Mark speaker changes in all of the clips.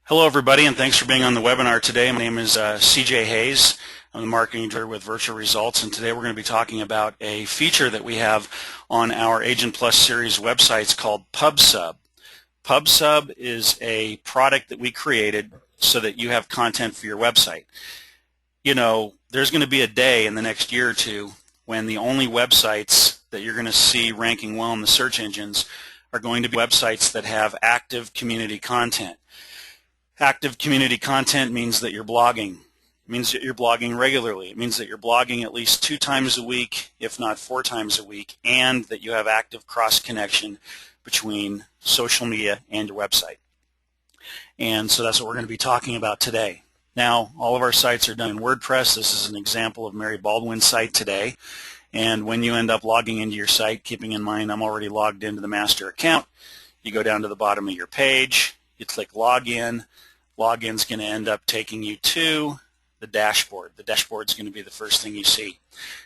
Speaker 1: Hello everybody, and thanks for being on the webinar today. My name is CJ Hayes. I'm the marketing director with Virtual Results, and today we're going to be talking about a feature that we have on our Agent Plus series websites called PubSub. PubSub is a product that we created so that you have content for your website. You know, there's going to be a day in the next year or two when the only websites that you're going to see ranking well in the search engines are going to be websites that have active community content. Active community content means that you're blogging. It means that you're blogging regularly. It means that you're blogging at least 2 times a week, if not 4 times a week, and that you have active cross-connection between social media and your website. And so that's what we're going to be talking about today. Now, all of our sites are done in WordPress. This is an example of Mary Baldwin's site today. And when you end up logging into your site, keeping in mind I'm already logged into the master account, you go down to the bottom of your page, you click Login. Login's going to end up taking you to the dashboard. The dashboard is going to be the first thing you see.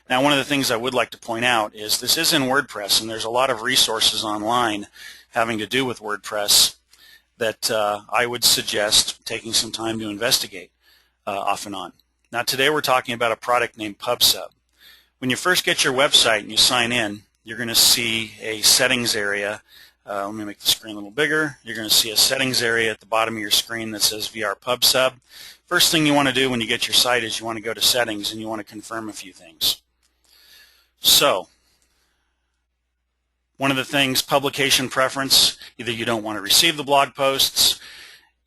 Speaker 1: Now, one of the things I would like to point out is this is in WordPress, and there's a lot of resources online having to do with WordPress that I would suggest taking some time to investigate off and on. Now, today we're talking about a product named PubSub. When you first get your website and you sign in, you're going to see a settings area. Let me make the screen a little bigger. You're going to see a settings area at the bottom of your screen that says VR PubSub. First thing you want to do when you get your site is you want to go to settings and you want to confirm a few things. So, one of the things, publication preference, either you don't want to receive the blog posts,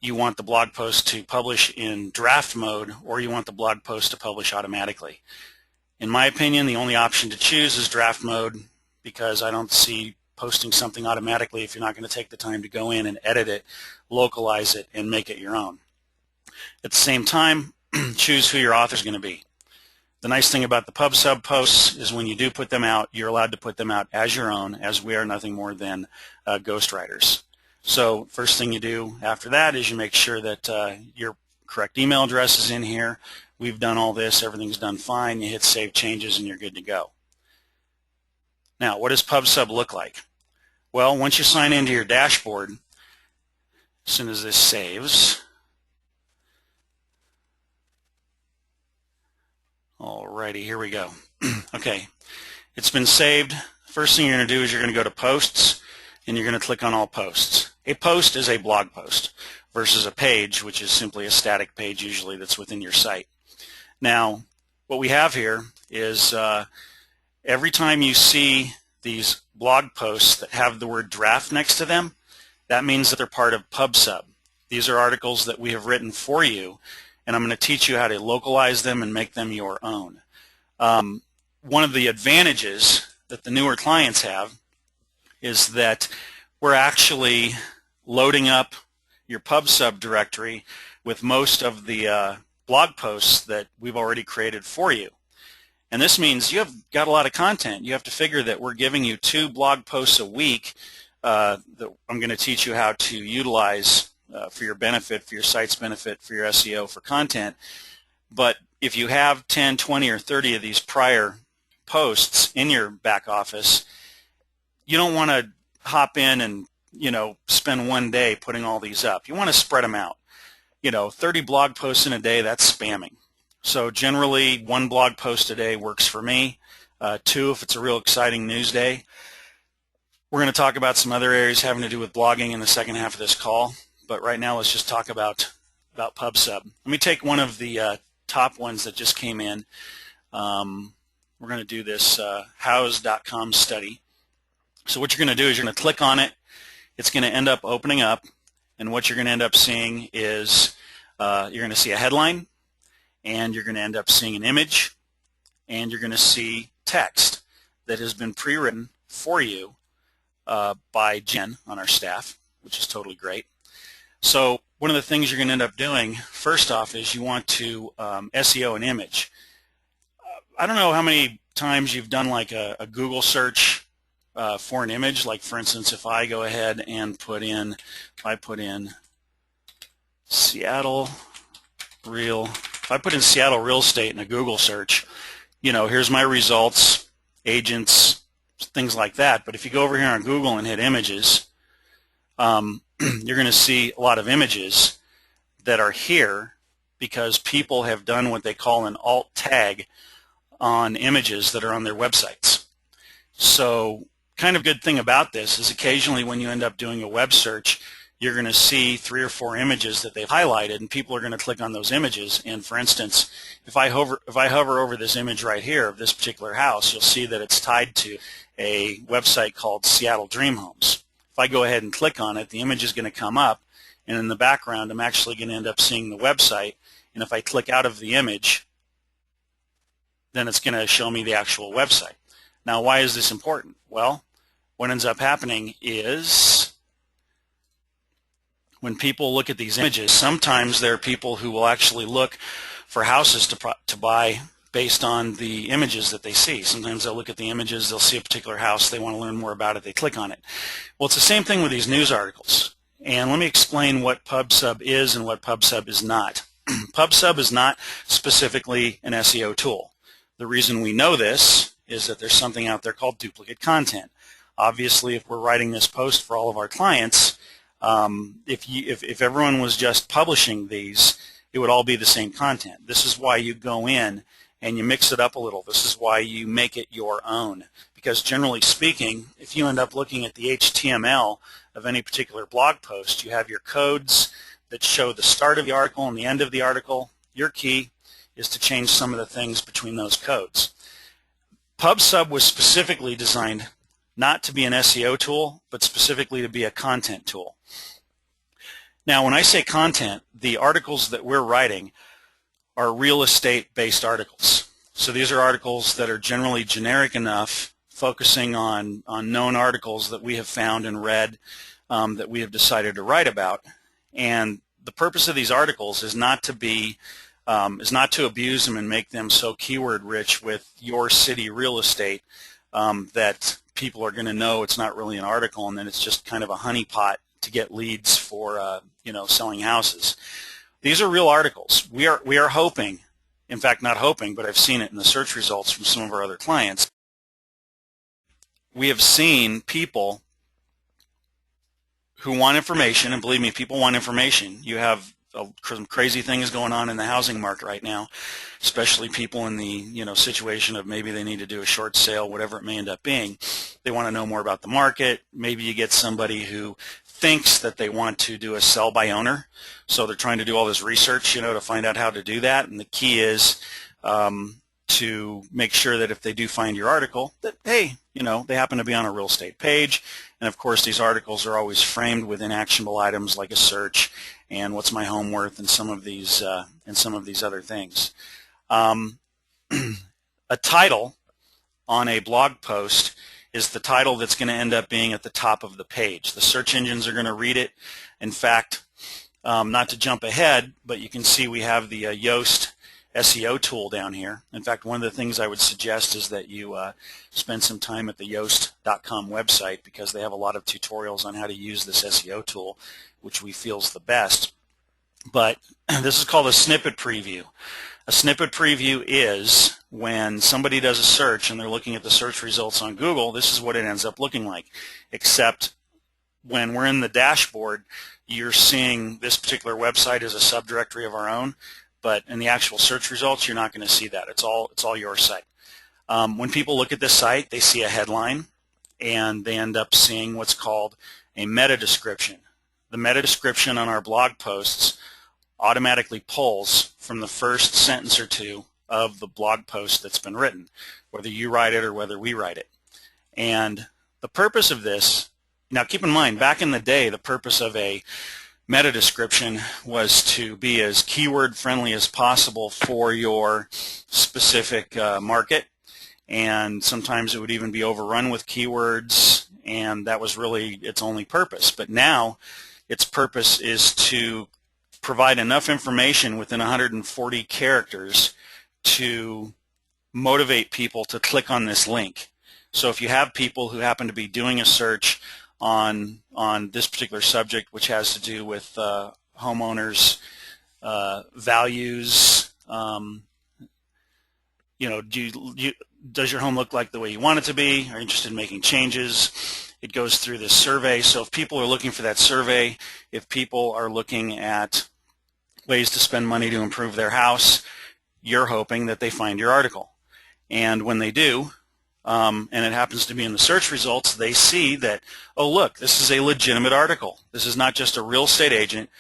Speaker 1: you want the blog post to publish in draft mode, or you want the blog post to publish automatically. In my opinion, the only option to choose is draft mode, because I don't see posting something automatically if you're not going to take the time to go in and edit it, localize it, and make it your own. At the same time, choose who your author is going to be. The nice thing about the PubSub posts is when you do put them out, you're allowed to put them out as your own, as we are nothing more than ghostwriters. So first thing you do after that is you make sure that your correct email address is in here. We've done all this. Everything's done fine. You hit Save Changes, and you're good to go. Now, what does PubSub look like? Well, once you sign into your dashboard, as soon as this saves, alrighty, here we go. Okay, it's been saved. First thing you're going to do is you're going to go to Posts, and you're going to click on All Posts. A post is a blog post versus a page, which is simply a static page usually that's within your site. Now, what we have here is every time you see these blog posts that have the word draft next to them, that means that they're part of PubSub. These are articles that we have written for you, and I'm going to teach you how to localize them and make them your own. One of the advantages that the newer clients have is that we're actually loading up your PubSub directory with most of the blog posts that we've already created for you. And this means you have got a lot of content. You have to figure that we're giving you 2 blog posts a week that I'm going to teach you how to utilize for your benefit, for your site's benefit, for your SEO, for content. But if you have 10, 20, or 30 of these prior posts in your back office, you don't want to hop in and, you know, spend one day putting all these up. You want to spread them out. You know, 30 blog posts in a day, that's spamming. So generally, 1 blog post a day works for me, 2 if it's a real exciting news day. We're going to talk about some other areas having to do with blogging in the second half of this call, but right now let's just talk about PubSub. Let me take one of the top ones that just came in. We're going to do this hows.com study. So what you're going to do is you're going to click on it. It's going to end up opening up, and what you're going to end up seeing is you're going to see a headline, and you're going to end up seeing an image, and you're going to see text that has been pre-written for you by Jen on our staff, which is totally great. So one of the things you're going to end up doing, first off, is you want to SEO an image. I don't know how many times you've done like a Google search for an image. Like, for instance, if I go ahead and put in Seattle real estate in a Google search, you know, here's my results, agents, things like that. But if you go over here on Google and hit images, you're going to see a lot of images that are here because people have done what they call an alt tag on images that are on their websites. So kind of good thing about this is occasionally when you end up doing a web search, you're going to see 3 or 4 images that they've highlighted, and people are going to click on those images. And for instance, if I hover over this image right here of this particular house, you'll see that it's tied to a website called Seattle Dream Homes. If I go ahead and click on it, the image is going to come up, and in the background I'm actually going to end up seeing the website. And if I click out of the image, then it's going to show me the actual website. Now, why is this important? Well, what ends up happening is when people look at these images, sometimes there are people who will actually look for houses to buy based on the images that they see. Sometimes they'll look at the images, they'll see a particular house, they want to learn more about it, they click on it. Well, it's the same thing with these news articles. And let me explain what PubSub is and what PubSub is not. PubSub is not specifically an SEO tool. The reason we know this is that there's something out there called duplicate content. Obviously, if we're writing this post for all of our clients, if everyone was just publishing these, it would all be the same content. This is why you go in and you mix it up a little. This is why you make it your own. Because generally speaking, if you end up looking at the HTML of any particular blog post, you have your codes that show the start of the article and the end of the article. Your key is to change some of the things between those codes. PubSub was specifically designed not to be an SEO tool, but specifically to be a content tool. Now, when I say content, the articles that we're writing are real estate-based articles. So these are articles that are generally generic enough, focusing on known articles that we have found and read that we have decided to write about. And the purpose of these articles is not to abuse them and make them so keyword rich with your city real estate that people are going to know it's not really an article, and then it's just kind of a honeypot to get leads for selling houses. These are real articles. We are hoping, in fact not hoping, but I've seen it in the search results from some of our other clients. We have seen people who want information, and believe me, people want information. You have some crazy things going on in the housing market right now, especially people in the situation of maybe they need to do a short sale, whatever it may end up being. They want to know more about the market. Maybe you get somebody who thinks that they want to do a sell by owner, so they're trying to do all this research, to find out how to do that. And the key is to make sure that if they do find your article, that hey, they happen to be on a real estate page. And of course, these articles are always framed within actionable items like a search and what's my home worth and some of these other things. A title on a blog post is the title that's going to end up being at the top of the page. The search engines are going to read it. In fact, not to jump ahead, but you can see we have the Yoast SEO tool down here. In fact, one of the things I would suggest is that you spend some time at the Yoast.com website, because they have a lot of tutorials on how to use this SEO tool, which we feel is the best. But this is called a snippet preview. A snippet preview is when somebody does a search and they're looking at the search results on Google, this is what it ends up looking like. Except when we're in the dashboard, you're seeing this particular website as a subdirectory of our own, but in the actual search results, you're not going to see that. It's all your site. When people look at this site, they see a headline, and they end up seeing what's called a meta description. The meta description on our blog posts automatically pulls from the first sentence or two of the blog post that's been written, whether you write it or whether we write it. And the purpose of this, now keep in mind, back in the day, the purpose of a meta description was to be as keyword friendly as possible for your specific market, and sometimes it would even be overrun with keywords, and that was really its only purpose. But now its purpose is to provide enough information within 140 characters to motivate people to click on this link. So if you have people who happen to be doing a search on this particular subject, which has to do with homeowners' values, does your home look like the way you want it to be? Are you interested in making changes? It goes through this survey. So if people are looking for that survey, if people are looking at ways to spend money to improve their house, you're hoping that they find your article. And when they do, and it happens to be in the search results, they see that, oh look, this is a legitimate article. This is not just a real estate agent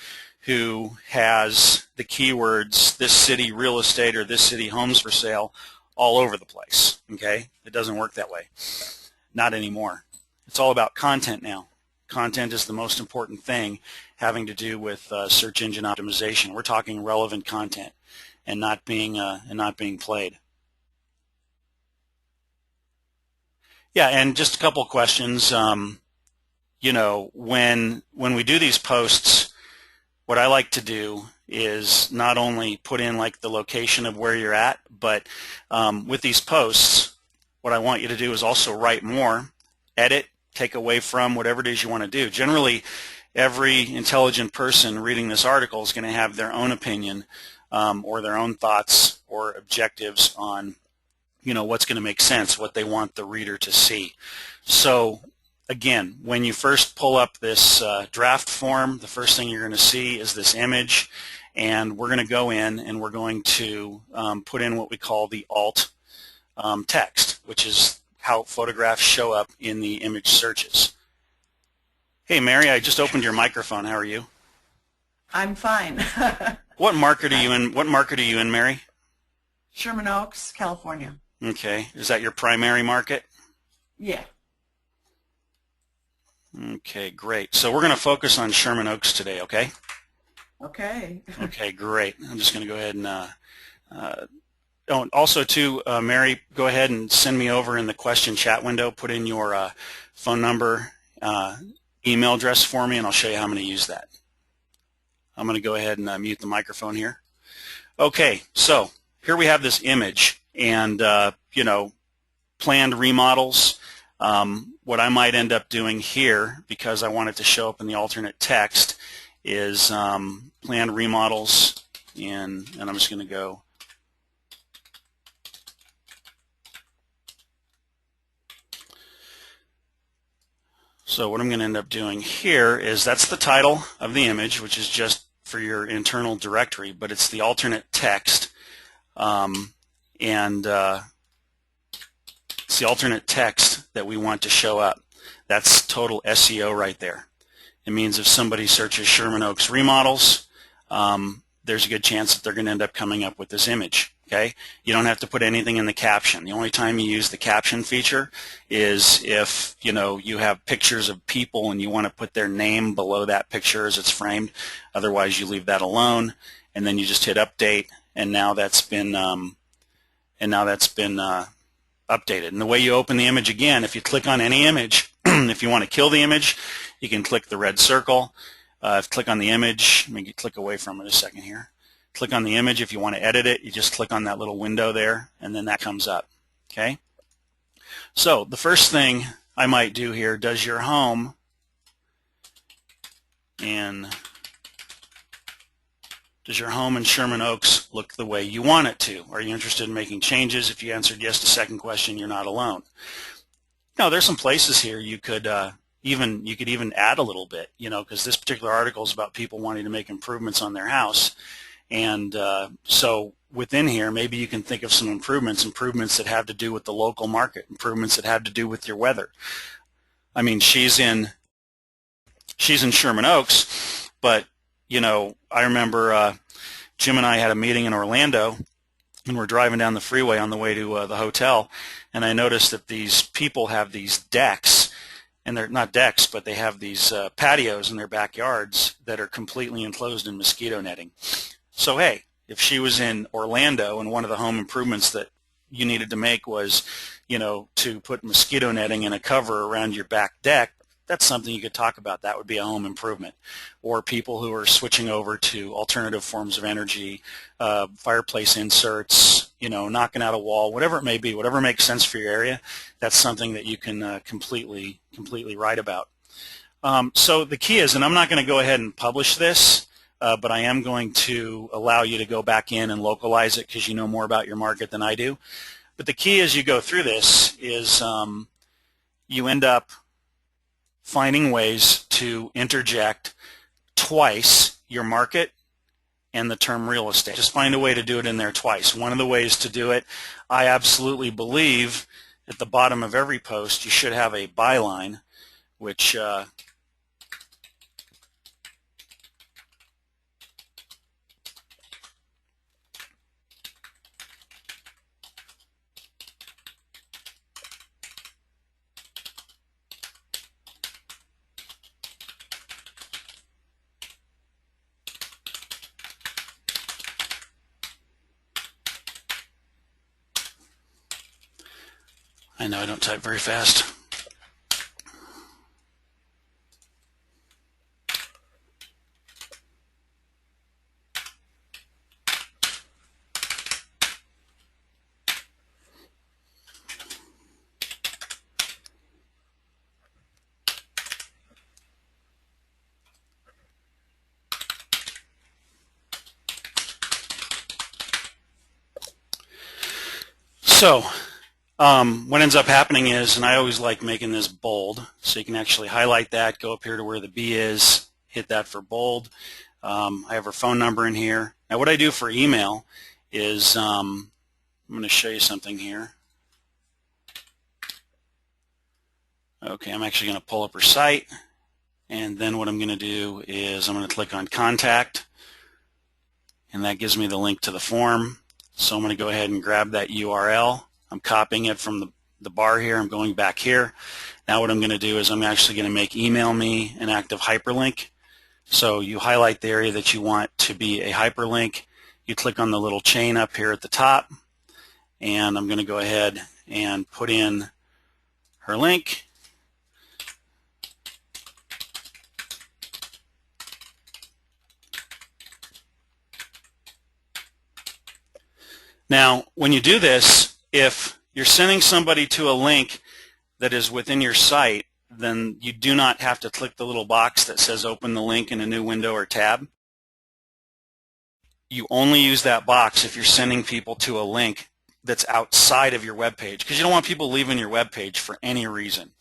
Speaker 1: who has the keywords this city real estate or this city homes for sale all over the place. Okay? It doesn't work that way. Not anymore. It's all about content now. Content is the most important thing having to do with search engine optimization. We're talking relevant content and not being played. Yeah, and just a couple of questions. You know, when we do these posts, what I like to do is not only put in like the location of where you're at, but with these posts, what I want you to do is also write more, edit, take away from, whatever it is you want to do. Generally, every intelligent person reading this article is going to have their own opinion or their own thoughts or objectives on, you know, what's going to make sense, what they want the reader to see. So again, when you first pull up this draft form, the first thing you're going to see is this image, and we're going to go in and we're going to put in what we call the alt text, which is how photographs show up in the image searches. Hey Mary, I just opened your microphone. How are you?
Speaker 2: I'm fine.
Speaker 1: What market are you in? What market are you in, Mary?
Speaker 2: Sherman Oaks, California.
Speaker 1: Okay. Is that your primary market?
Speaker 2: Yeah.
Speaker 1: Okay, great. So we're going to focus on Sherman Oaks today, okay?
Speaker 2: Okay.
Speaker 1: Okay, great. I'm just going to go ahead and also too, Mary, go ahead and send me over in the question chat window, put in your phone number, email address for me, and I'll show you how I'm going to use that. I'm going to go ahead and mute the microphone here. Okay, so here we have this image and, you know, planned remodels. What I might end up doing here, because I want it to show up in the alternate text, is planned remodels, and I'm just going to go so what I'm going to end up doing here is that's the title of the image, which is just for your internal directory, but it's the alternate text, and it's the alternate text that we want to show up. That's total SEO right there. It means if somebody searches Sherman Oaks remodels, there's a good chance that they're going to end up coming up with this image. Okay? You don't have to put anything in the caption. The only time you use the caption feature is if, you know, you have pictures of people and you want to put their name below that picture as it's framed. Otherwise, you leave that alone, and then you just hit update, and now that's been updated. And the way you open the image again, if you click on any image, if you want to kill the image, you can click the red circle. Click on the image. Let me click away from it a second here. Click on the image. If you want to edit it, you just click on that little window there, and then that comes up. Okay? So the first thing I might do here, does your home in Sherman Oaks look the way you want it to? Are you interested in making changes? If you answered yes to the second question, you're not alone. Now, there's some places here you could even add a little bit, you know, because this particular article is about people wanting to make improvements on their house. And so within here, maybe you can think of some improvements that have to do with the local market, improvements that have to do with your weather. I mean, she's in Sherman Oaks, but, you know, I remember Jim and I had a meeting in Orlando, and we're driving down the freeway on the way to the hotel, and I noticed that these people have these decks, and they're not decks, but they have these patios in their backyards that are completely enclosed in mosquito netting. So hey, if she was in Orlando and one of the home improvements that you needed to make was, you know, to put mosquito netting and a cover around your back deck, that's something you could talk about. That would be a home improvement. Or people who are switching over to alternative forms of energy, fireplace inserts, you know, knocking out a wall, whatever it may be, whatever makes sense for your area, that's something that you can completely write about. So the key is, and I'm not going to go ahead and publish this, but I am going to allow you to go back in and localize it because you know more about your market than I do. But the key as you go through this is you end up finding ways to interject twice your market and the term real estate. Just find a way to do it in there twice. One of the ways to do it, I absolutely believe at the bottom of every post you should have a byline, which I know I don't type very fast. So what ends up happening is, and I always like making this bold, so you can actually highlight that, go up here to where the B is, hit that for bold. I have her phone number in here. Now what I do for email is, I'm going to show you something here. Okay, I'm actually going to pull up her site, and then what I'm going to do is I'm going to click on contact, and that gives me the link to the form. So I'm going to go ahead and grab that URL. I'm copying it from the bar here. I'm going back here. Now what I'm going to do is I'm actually going to make email me an active hyperlink. So you highlight the area that you want to be a hyperlink. You click on the little chain up here at the top, and I'm going to go ahead and put in her link. Now, when you do this, if you're sending somebody to a link that is within your site, then you do not have to click the little box that says open the link in a new window or tab. You only use that box if you're sending people to a link that's outside of your web page, because you don't want people leaving your web page for any reason.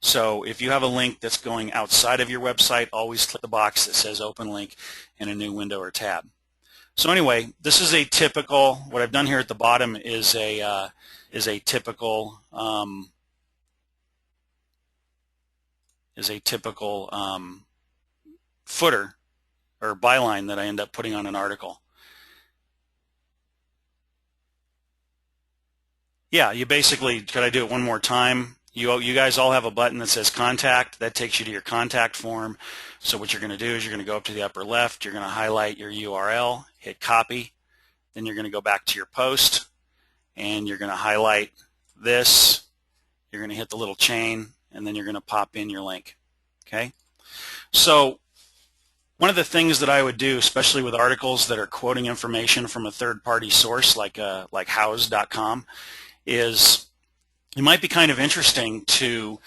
Speaker 1: So if you have a link that's going outside of your website, always click the box that says open link in a new window or tab. So anyway, this is a typical, what I've done here at the bottom is a typical footer or byline that I end up putting on an article. Yeah, you basically, could I do it one more time? You guys all have a button that says contact. That takes you to your contact form. So what you're going to do is you're going to go up to the upper left. You're going to highlight your URL, hit copy. Then you're going to go back to your post, and you're going to highlight this. You're going to hit the little chain, and then you're going to pop in your link. Okay? So one of the things that I would do, especially with articles that are quoting information from a third-party source like house.com, is it might be kind of interesting to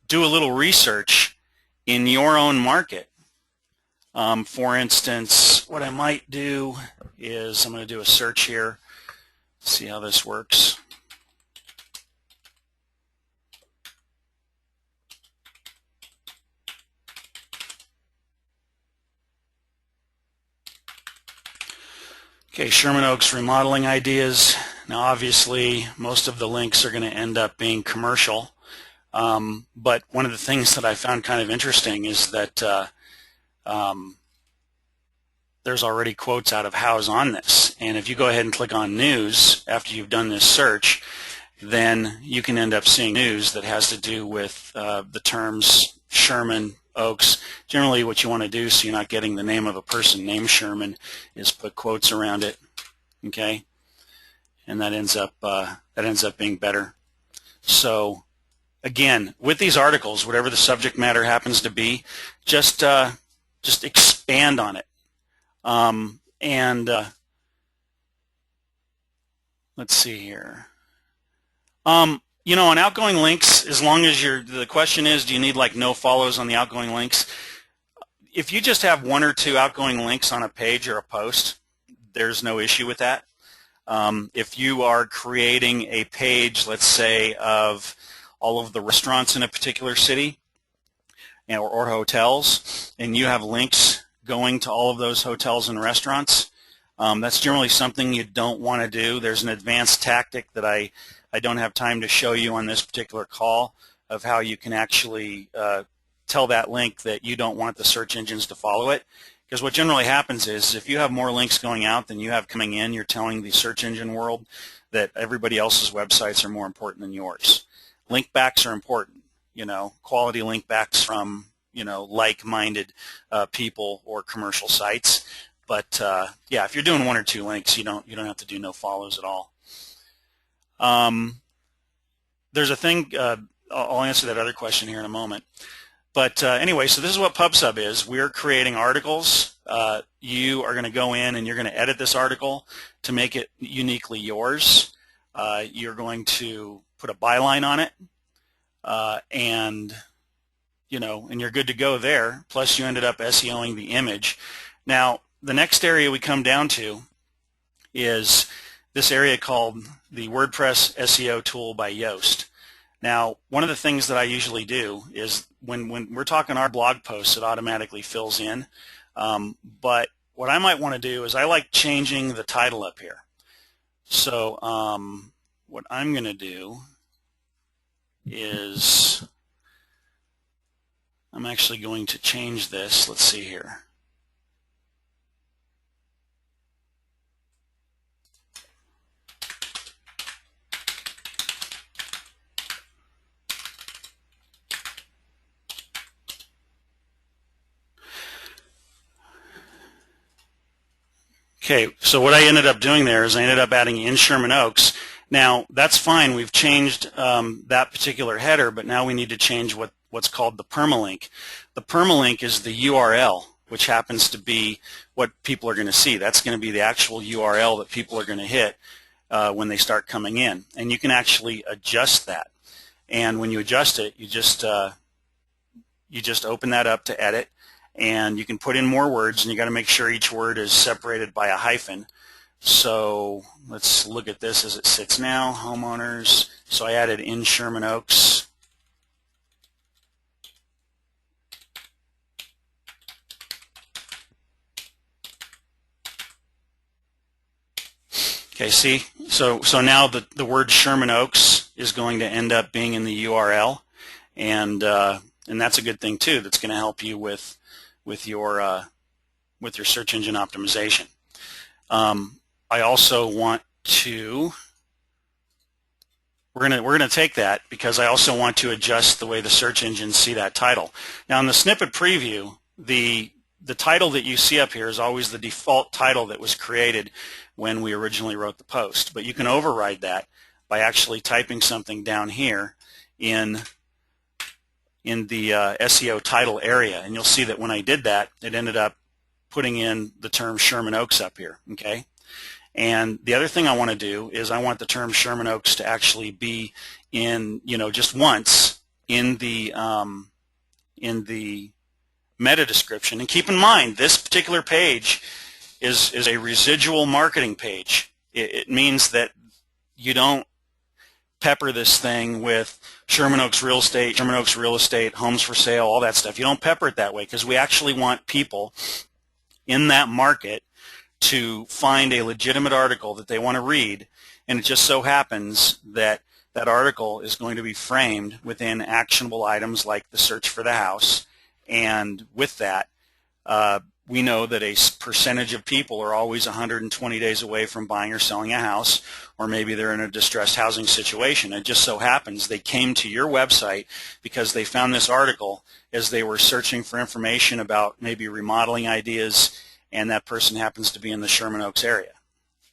Speaker 1: do a little research in your own market. For instance, what I might do is I'm going to do a search here, see how this works. Okay, Sherman Oaks remodeling ideas. Now obviously most of the links are going to end up being commercial, but one of the things that I found kind of interesting is that there's already quotes out of House on this, and if you go ahead and click on news after you've done this search, then you can end up seeing news that has to do with the terms Sherman Oaks. Generally what you want to do, so you're not getting the name of a person named Sherman, is put quotes around it, okay, and that ends up being better. So again, with these articles, whatever the subject matter happens to be, just expand on it. Let's see here. You know, on outgoing links, as long as the question is, do you need like no follows on the outgoing links? If you just have one or two outgoing links on a page or a post, there's no issue with that. If you are creating a page, let's say, of all of the restaurants in a particular city or hotels, and you have links going to all of those hotels and restaurants, That's generally something you don't want to do. There's an advanced tactic that I don't have time to show you on this particular call of how you can actually tell that link that you don't want the search engines to follow it. Because what generally happens is if you have more links going out than you have coming in, you're telling the search engine world that everybody else's websites are more important than yours. Link backs are important, quality link backs from, like-minded people or commercial sites. But yeah, if you're doing one or two links, you don't have to do no follows at all. There's a thing, I'll answer that other question here in a moment. But anyway, so this is what PubSub is. We're creating articles. You are going to go in and you're going to edit this article to make it uniquely yours. You're going to put a byline on it, and you're good to go there. Plus, you ended up SEOing the image. Now, the next area we come down to is this area called the WordPress SEO tool by Yoast. Now, one of the things that I usually do is when we're talking our blog posts, it automatically fills in. But what I might want to do is I like changing the title up here. So what I'm going to do is I'm actually going to change this. Let's see here. Okay, so what I ended up doing there is I ended up adding in Sherman Oaks. Now, that's fine. We've changed that particular header, but now we need to change what's called the permalink. The permalink is the URL, which happens to be what people are going to see. That's going to be the actual URL that people are going to hit when they start coming in. And you can actually adjust that. And when you adjust it, you just open that up to edit. And you can put in more words, and you got to make sure each word is separated by a hyphen. So let's look at this as it sits now, homeowners. So I added in Sherman Oaks. Okay, see? So now the word Sherman Oaks is going to end up being in the URL, and that's a good thing too. That's going to help you with your search engine optimization. I also want to. We're gonna take that because I also want to adjust the way the search engines see that title. Now in the snippet preview, the title that you see up here is always the default title that was created when we originally wrote the post. But you can override that by actually typing something down here in the SEO title area, and you'll see that when I did that, it ended up putting in the term Sherman Oaks up here. Okay, and the other thing I want to do is I want the term Sherman Oaks to actually be in, just once in the meta description. And keep in mind, this particular page is a residual marketing page. It means that you don't pepper this thing with Sherman Oaks real estate, homes for sale, all that stuff. You don't pepper it that way because we actually want people in that market to find a legitimate article that they want to read, and it just so happens that that article is going to be framed within actionable items like the search for the house, and with that, we know that a percentage of people are always 120 days away from buying or selling a house, or maybe they're in a distressed housing situation. It just so happens they came to your website because they found this article as they were searching for information about maybe remodeling ideas, and that person happens to be in the Sherman Oaks area.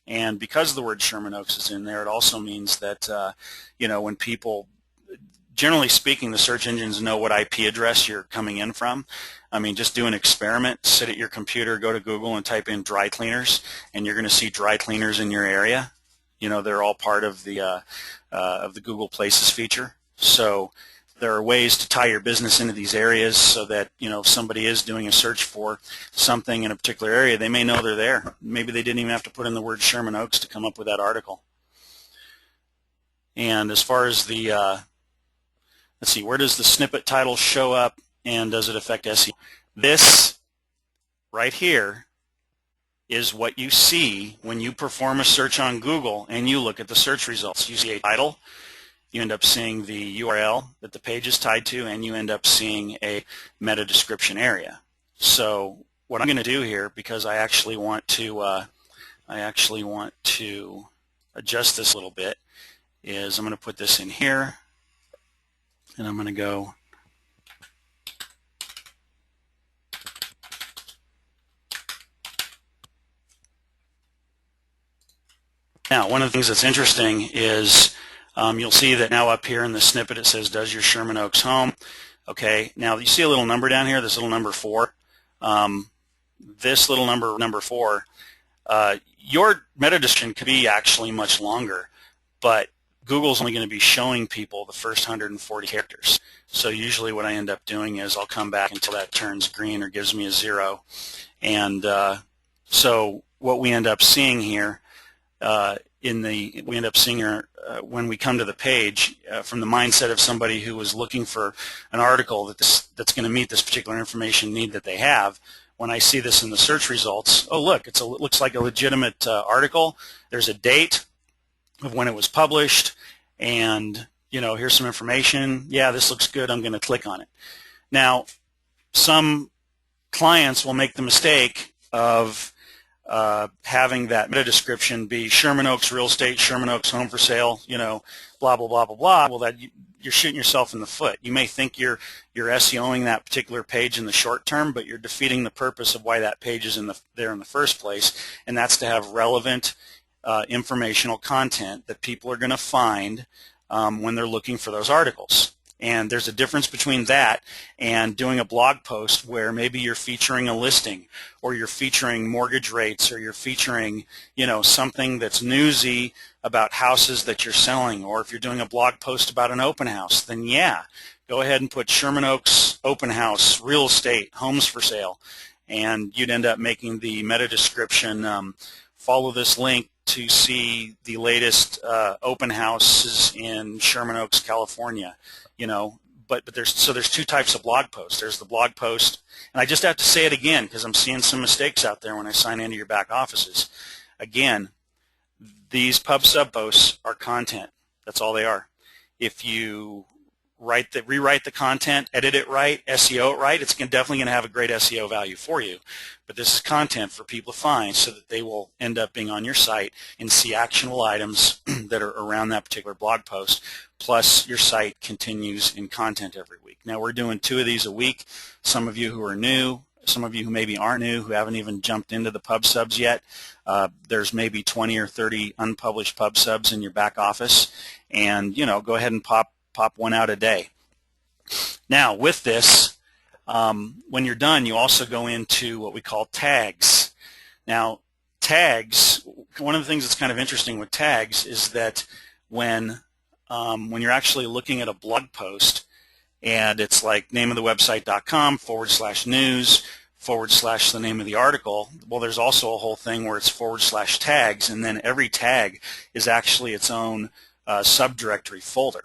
Speaker 1: And because the word Sherman Oaks is in there, it also means that when people, generally speaking, the search engines know what IP address you're coming in from. I mean, just do an experiment, sit at your computer, go to Google and type in dry cleaners, and you're going to see dry cleaners in your area. They're all part of the Google Places feature. So there are ways to tie your business into these areas so that, if somebody is doing a search for something in a particular area, they may know they're there. Maybe they didn't even have to put in the word Sherman Oaks to come up with that article. And as far as the, let's see, where does the snippet title show up and does it affect SEO? This right here is what you see when you perform a search on Google and you look at the search results. You see a title, you end up seeing the URL that the page is tied to, and you end up seeing a meta description area. So what I'm going to do here, because I actually want to adjust this a little bit, is I'm going to put this in here, and I'm going to go now. One of the things that's interesting is you'll see that now up here in the snippet it says, does your Sherman Oaks home? Okay, now you see a little number down here, this little number 4. This little number 4, your meta description could be actually much longer, but Google's only going to be showing people the first 140 characters. So usually what I end up doing is I'll come back until that turns green or gives me a 0. And so what we end up seeing here when we come to the page, from the mindset of somebody who was looking for an article that's going to meet this particular information need that they have, when I see this in the search results, oh look, it looks like a legitimate article. There's a date of when it was published, and here's some information. Yeah, this looks good. I'm going to click on it. Now, some clients will make the mistake of having that meta description be Sherman Oaks real estate, Sherman Oaks home for sale, blah, blah, blah, blah, blah. Well, you're shooting yourself in the foot. You may think you're SEOing that particular page in the short term, but you're defeating the purpose of why that page is there in the first place, and that's to have relevant informational content that people are going to find when they're looking for those articles. And there's a difference between that and doing a blog post where maybe you're featuring a listing, or you're featuring mortgage rates, or you're featuring, something that's newsy about houses that you're selling. Or if you're doing a blog post about an open house, then yeah, go ahead and put Sherman Oaks open house, real estate, homes for sale, and you'd end up making the meta description follow this link to see the latest open houses in Sherman Oaks, California. But there's two types of blog posts. There's the blog post, and I just have to say it again because I'm seeing some mistakes out there when I sign into your back offices. Again, these PubSub posts are content. That's all they are. If you rewrite the content, edit it right, SEO it right, it's definitely going to have a great SEO value for you. But this is content for people to find so that they will end up being on your site and see actionable items that are around that particular blog post. Plus, your site continues in content every week. Now, we're doing 2 of these a week. Some of you who are new, some of you who maybe aren't new, who haven't even jumped into the PubSubs yet, there's maybe 20 or 30 unpublished PubSubs in your back office. And, go ahead and pop one out a day. Now, with this, when you're done, you also go into what we call tags. Now, tags, one of the things that's kind of interesting with tags is that when you're actually looking at a blog post and it's like nameofthewebsite.com/news/ the name of the article, well, there's also a whole thing where it's /tags, and then every tag is actually its own subdirectory folder.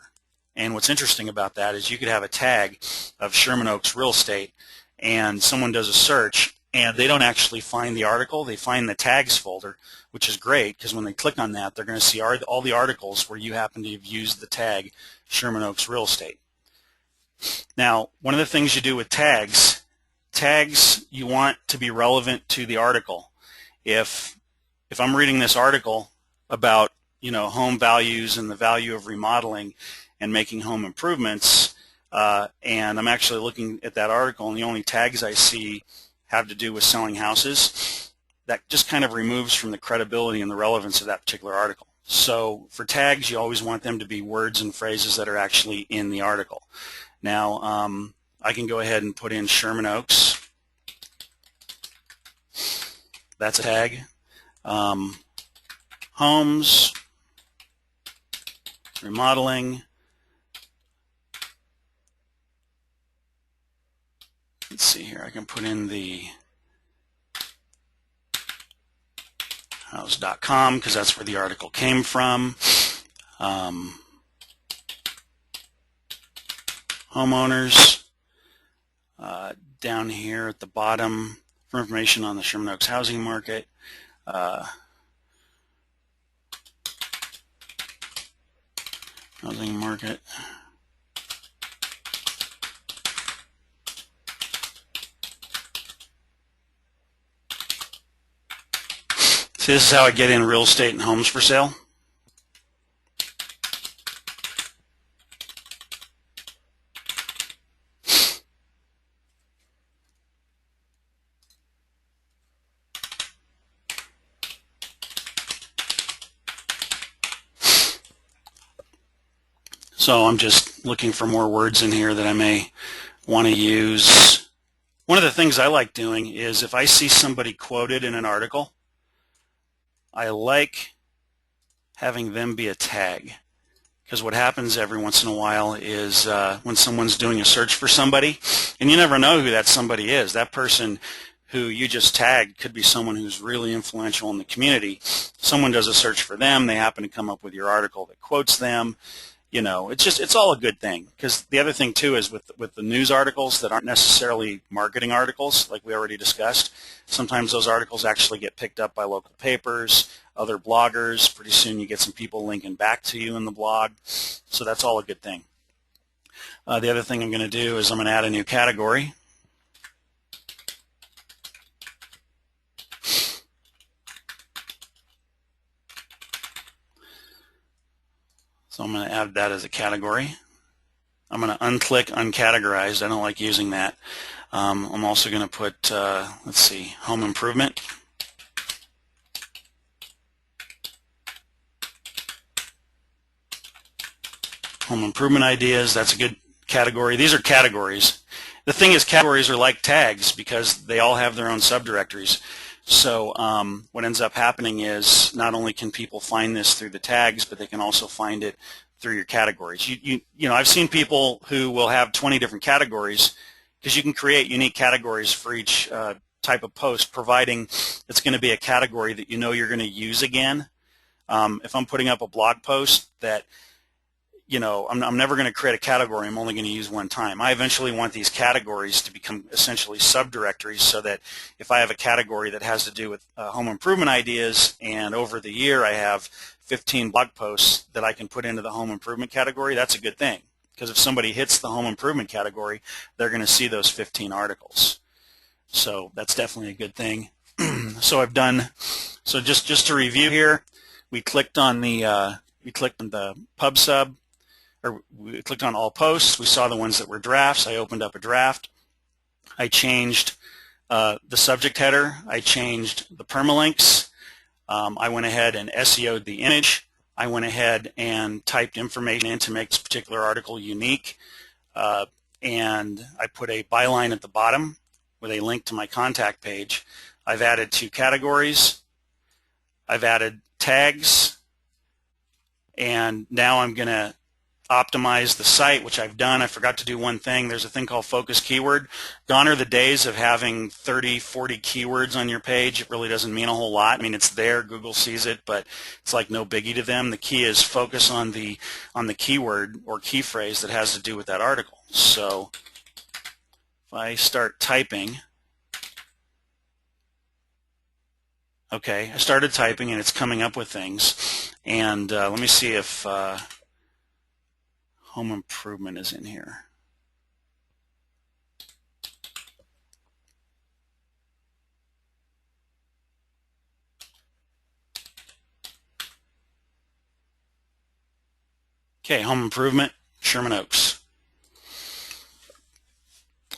Speaker 1: And what's interesting about that is you could have a tag of Sherman Oaks real estate, and someone does a search and they don't actually find the article, they find the tags folder, which is great because when they click on that, they're going to see all the articles where you happen to have used the tag Sherman Oaks real estate. Now, one of the things you do with tags you want to be relevant to the article. If I'm reading this article about home values and the value of remodeling and making home improvements, and I'm actually looking at that article and the only tags I see have to do with selling houses, that just kind of removes from the credibility and the relevance of that particular article. So for tags, you always want them to be words and phrases that are actually in the article. Now, I can go ahead and put in Sherman Oaks. That's a tag. Homes, remodeling. Let's see here, I can put in the house.com because that's where the article came from. Homeowners, down here at the bottom for information on the Sherman Oaks housing market. Housing market. See, this is how I get in real estate and homes for sale. So I'm just looking for more words in here that I may want to use. One of the things I like doing is if I see somebody quoted in an article, I like having them be a tag. Because what happens every once in a while is when someone's doing a search for somebody, and you never know who that somebody is. That person who you just tagged could be someone who's really influential in the community. Someone does a search for them, they happen to come up with your article that quotes them. You know, it's all a good thing. Because the other thing too is with the news articles that aren't necessarily marketing articles, like we already discussed, sometimes those articles actually get picked up by local papers, other bloggers. Pretty soon you get some people linking back to you in the blog. So that's all a good thing. The other thing I'm going to do is I'm going to add a new category. So I'm going to add that as a category. I'm going to unclick uncategorized. I don't like using that. I'm also going to put, let's see, home improvement. Home improvement ideas, that's a good category. These are categories. The thing is, categories are like tags because they all have their own subdirectories. So what ends up happening is not only can people find this through the tags, but they can also find it through your categories. You know, I've seen people who will have 20 different categories because you can create unique categories for each type of post, providing it's going to be a category that you know you're going to use again. If I'm putting up a blog post that, you know, I'm never going to create a category I'm only going to use one time. I eventually want these categories to become essentially subdirectories so that if I have a category that has to do with home improvement ideas and over the year I have 15 blog posts that I can put into the home improvement category, that's a good thing. Because if somebody hits the home improvement category, they're going to see those 15 articles. So that's definitely a good thing. So I've done, so just to review here, we clicked on the PubSub, or we clicked on all posts. We saw the ones that were drafts. I opened up a draft. I changed the subject header. I changed the permalinks. I went ahead and SEO'd the image. I went ahead and typed information in to make this particular article unique. And I put a byline at the bottom with a link to my contact page. I've added 2 categories. I've added tags. And now I'm going to optimize the site, which I've done. I forgot to do one thing. There's a thing called focus keyword. Gone are the days of having 30, 40 keywords on your page. It really doesn't mean a whole lot. I mean, it's there, Google sees it, but it's like no biggie to them. The key is focus on the keyword or key phrase that has to do with that article. So if I start typing, okay, I started typing and it's coming up with things. And let me see if home improvement is in here. Okay, home improvement, Sherman Oaks.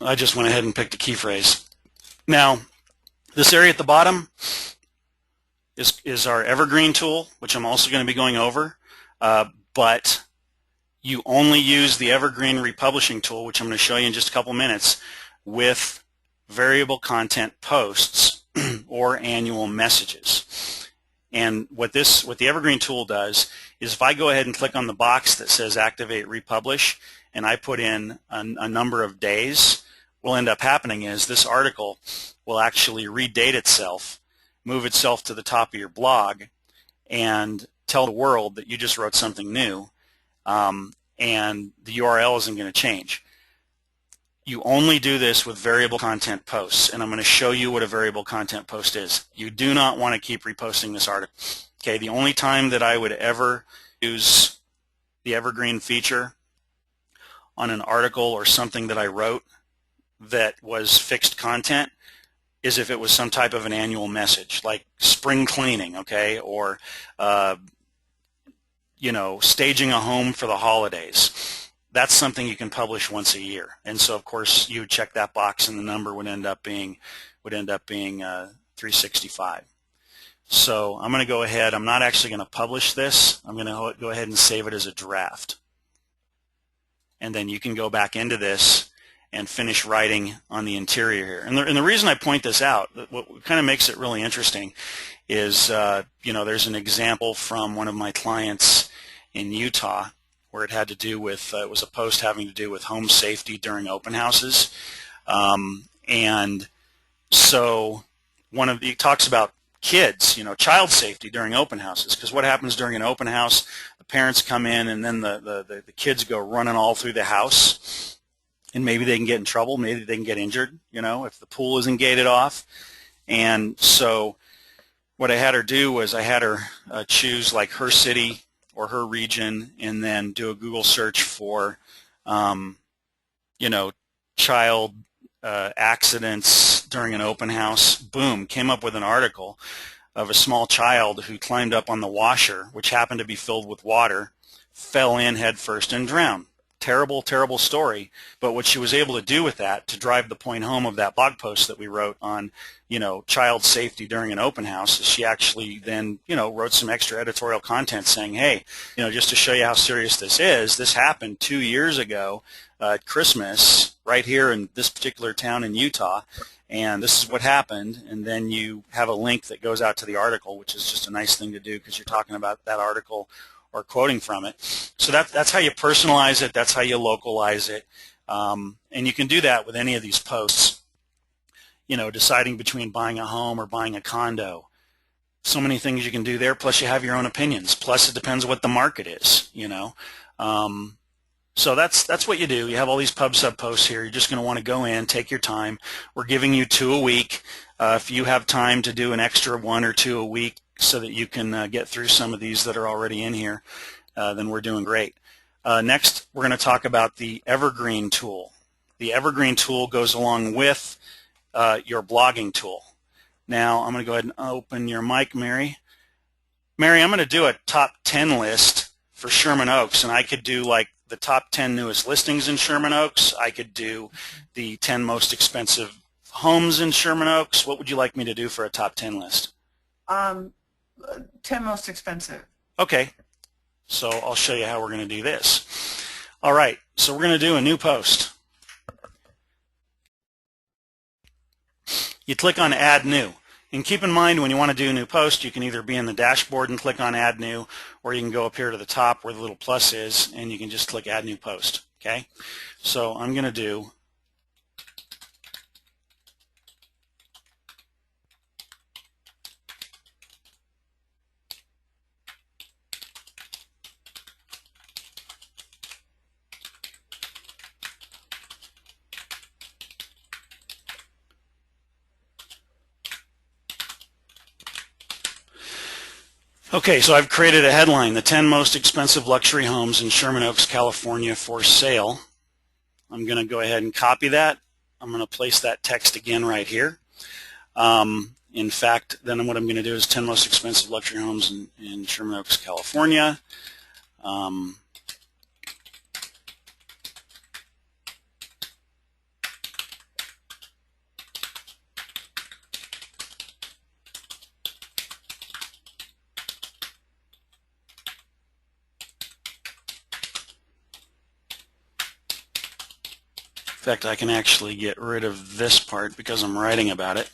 Speaker 1: I just went ahead and picked a key phrase. Now, this area at the bottom is our Evergreen tool, which I'm also going to be going over, but you only use the Evergreen republishing tool, which I'm going to show you in just a couple minutes, with variable content posts or annual messages. And what the Evergreen tool does is if I go ahead and click on the box that says activate republish and I put in a number of days, what will end up happening is this article will actually redate itself, move itself to the top of your blog, and tell the world that you just wrote something new. And the URL isn't going to change. You only do this with variable content posts, and I'm going to show you what a variable content post is. You do not want to keep reposting this article. Okay, the only time that I would ever use the Evergreen feature on an article or something that I wrote that was fixed content is if it was some type of an annual message, like spring cleaning, okay, or staging a home for the holidays. That's something you can publish once a year, and so of course you would check that box, and the number would end up being 365. So I'm going to go ahead. I'm not actually going to publish this. I'm going to go ahead and save it as a draft, and then you can go back into this and finish writing on the interior here. And the reason I point this out, what kind of makes it really interesting, is there's an example from one of my clients in Utah where it had to do with it was a post having to do with home safety during open houses, and so it talks about kids, child safety during open houses, because what happens during an open house, the parents come in and then the kids go running all through the house, and maybe they can get in trouble, maybe they can get injured, if the pool isn't gated off. And so what I had her do was I had her choose like her city or her region, and then do a Google search for, child accidents during an open house. Boom, came up with an article of a small child who climbed up on the washer, which happened to be filled with water, fell in head first and drowned. Terrible, terrible story. But what she was able to do with that to drive the point home of that blog post that we wrote on, child safety during an open house, is she actually then, wrote some extra editorial content saying, hey, just to show you how serious this is, this happened 2 years ago at Christmas right here in this particular town in Utah, and this is what happened. And then you have a link that goes out to the article, which is just a nice thing to do because you're talking about that article or quoting from it. So that's how you personalize it. That's how you localize it. And you can do that with any of these posts, deciding between buying a home or buying a condo. So many things you can do there, plus you have your own opinions. Plus it depends what the market is, So that's what you do. You have all these PubSub posts here. You're just going to want to go in, take your time. We're giving you 2 a week. If you have time to do an extra 1 or 2 a week so that you can get through some of these that are already in here, then we're doing great. Next, we're going to talk about the Evergreen tool. The Evergreen tool goes along with your blogging tool. Now, I'm going to go ahead and open your mic, Mary. Mary, I'm going to do a top 10 list for Sherman Oaks, and I could do like the top 10 newest listings in Sherman Oaks. I could do the 10 most expensive homes in Sherman Oaks. What would you like me to do for a top 10 list?
Speaker 2: 10 most expensive.
Speaker 1: Okay, so I'll show you how we're going to do this. All right, so we're going to do a new post. You click on Add New. And keep in mind, when you want to do a new post, you can either be in the dashboard and click on Add New, or you can go up here to the top where the little plus is, and you can just click Add New Post. Okay? So I'm going to do Okay, so I've created a headline, the 10 most expensive luxury homes in Sherman Oaks, California for sale. I'm going to go ahead and copy that. I'm going to place that text again right here. In fact, then what I'm going to do is 10 most expensive luxury homes in Sherman Oaks, California. In fact, I can actually get rid of this part because I'm writing about it.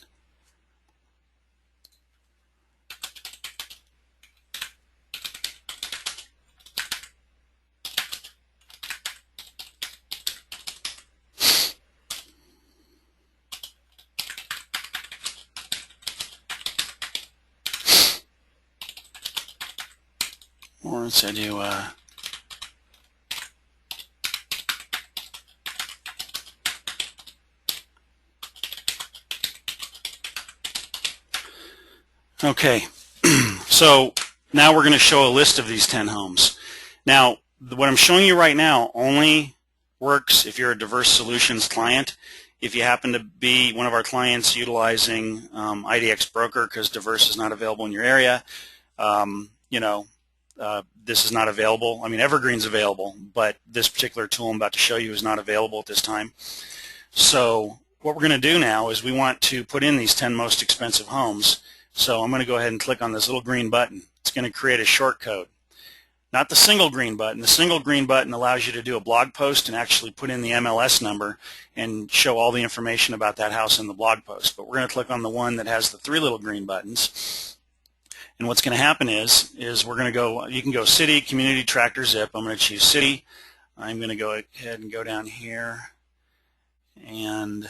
Speaker 1: Or let's say do Okay, so now we're going to show a list of these 10 homes. Now, what I'm showing you right now only works if you're a Diverse Solutions client. If you happen to be one of our clients utilizing IDX Broker because Diverse is not available in your area, this is not available. I mean, Evergreen's available, but this particular tool I'm about to show you is not available at this time. So what we're going to do now is we want to put in these 10 most expensive homes. So I'm going to go ahead and click on this little green button. It's going to create a short code. Not the single green button. The single green button allows you to do a blog post and actually put in the MLS number and show all the information about that house in the blog post. But we're going to click on the one that has the 3 little green buttons. And what's going to happen is we're going to go, you can go city, community, tractor, zip. I'm going to choose city. I'm going to go ahead and go down here. And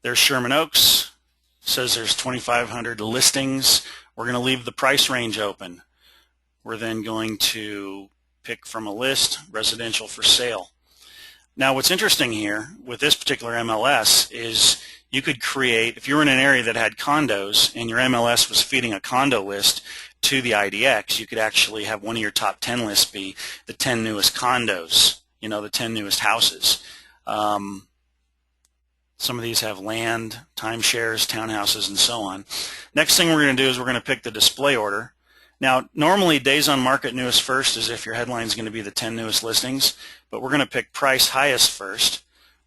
Speaker 1: there's Sherman Oaks. It says there's 2,500 listings. We're going to leave the price range open. We're then going to pick from a list, residential for sale. Now what's interesting here with this particular MLS is you could create, if you were in an area that had condos and your MLS was feeding a condo list to the IDX, you could actually have one of your top 10 lists be the 10 newest condos, the 10 newest houses. Some of these have land, timeshares, townhouses, and so on. Next thing we're going to do is we're going to pick the display order. Now, normally days on market newest first is if your headline is going to be the 10 newest listings, but we're going to pick price highest first.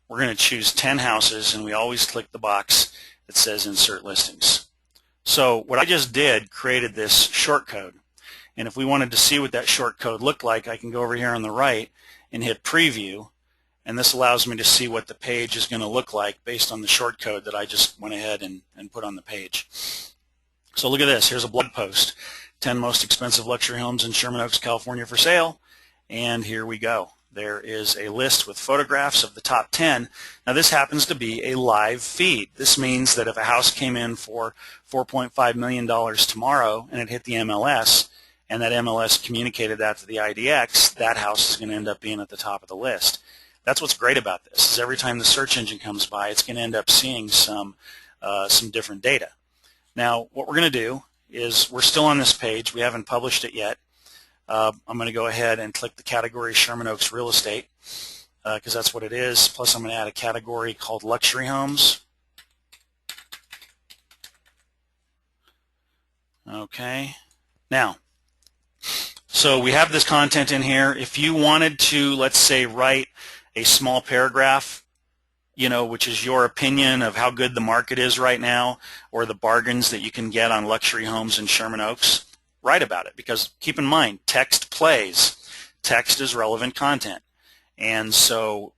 Speaker 1: We're going to choose 10 houses, and we always click the box that says insert listings. So what I just did created this short code, and if we wanted to see what that short code looked like, I can go over here on the right and hit preview, and this allows me to see what the page is going to look like based on the short code that I just went ahead and put on the page. So look at this. Here's a blog post. 10 most expensive luxury homes in Sherman Oaks, California for sale. And here we go. There is a list with photographs of the top 10. Now this happens to be a live feed. This means that if a house came in for $4.5 million tomorrow and it hit the MLS, and that MLS communicated that to the IDX, that house is going to end up being at the top of the list. That's what's great about this, is every time the search engine comes by, it's going to end up seeing some different data. Now what we're going to do is we're still on this page. We haven't published it yet. I'm going to go ahead and click the category Sherman Oaks Real Estate because that's what it is. Plus I'm going to add a category called Luxury Homes. Okay. Now, so we have this content in here. If you wanted to, let's say, write a small paragraph, which is your opinion of how good the market is right now or the bargains that you can get on luxury homes in Sherman Oaks, write about it, because keep in mind, text plays. Text is relevant content. And so,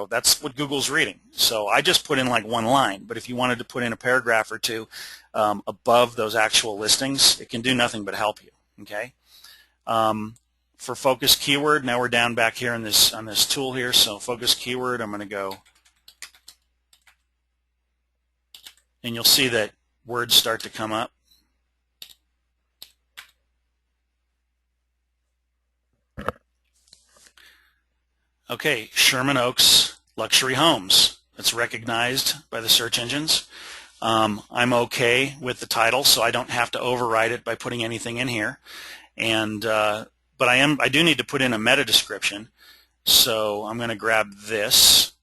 Speaker 1: that's what Google's reading. So I just put in like one line, but if you wanted to put in a paragraph or two above those actual listings, it can do nothing but help you, okay? For focus keyword, now we're down back here on this tool here, so focus keyword, I'm going to go, and you'll see that words start to come up. Okay, Sherman Oaks Luxury Homes. It's recognized by the search engines. I'm okay with the title, so I don't have to override it by putting anything in here. And but I do need to put in a meta description. So I'm going to grab this.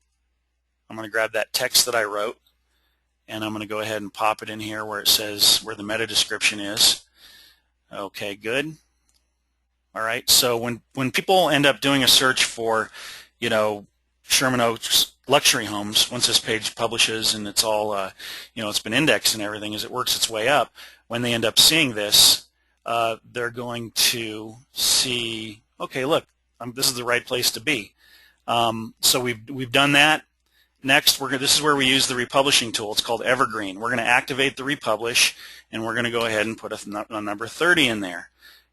Speaker 1: I'm going to grab that text that I wrote, and I'm going to go ahead and pop it in here where it says where the meta description is. Okay, good. All right, so when people end up doing a search for, Sherman Oaks luxury homes, once this page publishes and it's all, it's been indexed and everything as it works its way up, when they end up seeing this, they're going to see, okay, look, this is the right place to be. So we've done that. Next, this is where we use the republishing tool. It's called Evergreen. We're going to activate the republish, and we're going to go ahead and put a number 30 in there.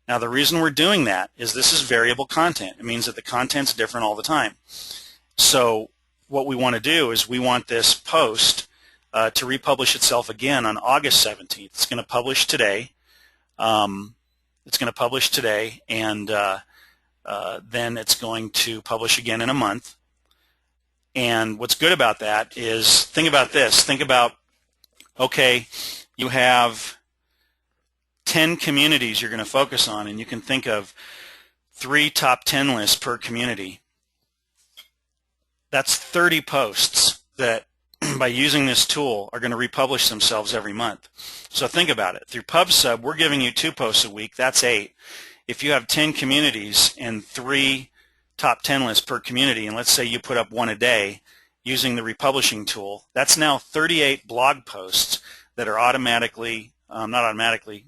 Speaker 1: Now, the reason we're doing that is this is variable content. It means that the content's different all the time. So what we want to do is we want this post to republish itself again on August 17th. It's going to publish today. And then it's going to publish again in a month. And what's good about that is, think about this. Think about, okay, you have 10 communities you're going to focus on, and you can think of 3 top 10 lists per community. That's 30 posts that by using this tool are going to republish themselves every month. So think about it. Through PubSub, we're giving you 2 posts a week. That's 8. If you have 10 communities and 3 top 10 lists per community, and let's say you put up 1 a day using the republishing tool, that's now 38 blog posts that are automatically, not automatically,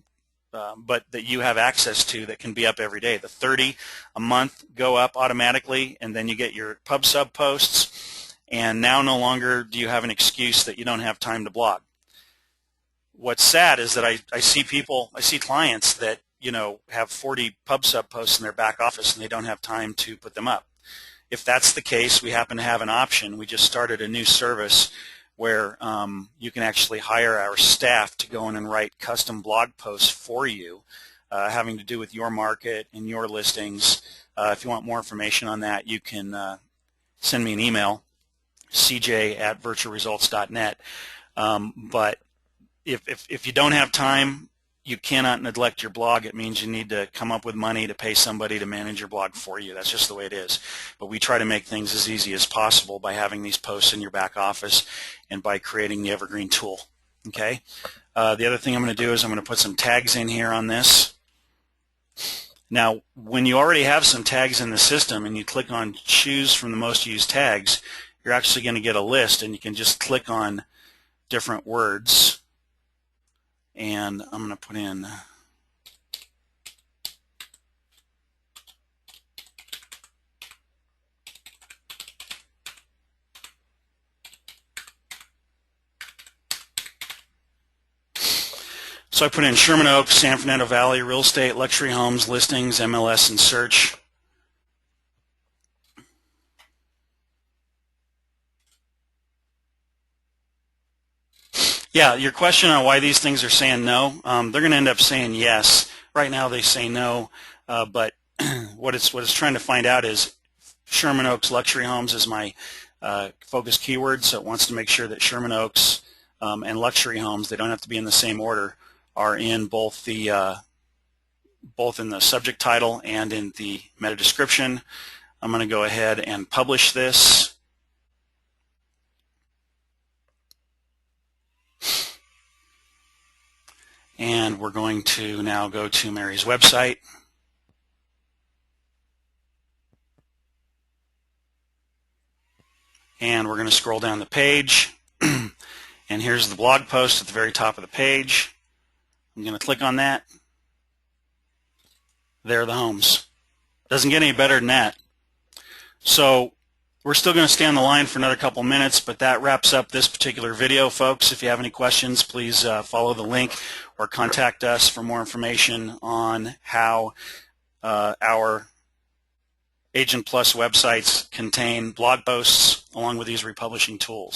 Speaker 1: but that you have access to that can be up every day. The 30 a month go up automatically, and then you get your PubSub posts, and now no longer do you have an excuse that you don't have time to blog. What's sad is that I see clients that have 40 PubSub posts in their back office and they don't have time to put them up. If that's the case, we happen to have an option. We just started a new service where you can actually hire our staff to go in and write custom blog posts for you, having to do with your market and your listings. If you want more information on that, you can send me an email, cj@virtualresults.net. But if you don't have time, you cannot neglect your blog. It means you need to come up with money to pay somebody to manage your blog for you. That's just the way it is. But we try to make things as easy as possible by having these posts in your back office and by creating the Evergreen tool. Okay. The other thing I'm going to do is I'm going to put some tags in here on this. Now, when you already have some tags in the system and you click on choose from the most used tags, you're actually going to get a list, and you can just click on different words. And I'm going to put in so I put in Sherman Oaks, San Fernando Valley, real estate, luxury homes, listings, MLS, and search. Yeah, your question on why these things are saying no, they're going to end up saying yes. Right now they say no, but what it's trying to find out is Sherman Oaks luxury homes is my focus keyword, so it wants to make sure that Sherman Oaks and luxury homes, they don't have to be in the same order, are in both in the subject title and in the meta description. I'm going to go ahead and publish this. And we're going to now go to Mary's website. And we're going to scroll down the page. And here's the blog post at the very top of the page. I'm going to click on that. There are the homes. Doesn't get any better than that. So we're still going to stay on the line for another couple minutes, but that wraps up this particular video, folks. If you have any questions, please follow the link or contact us for more information on how our Agent Plus websites contain blog posts along with these republishing tools.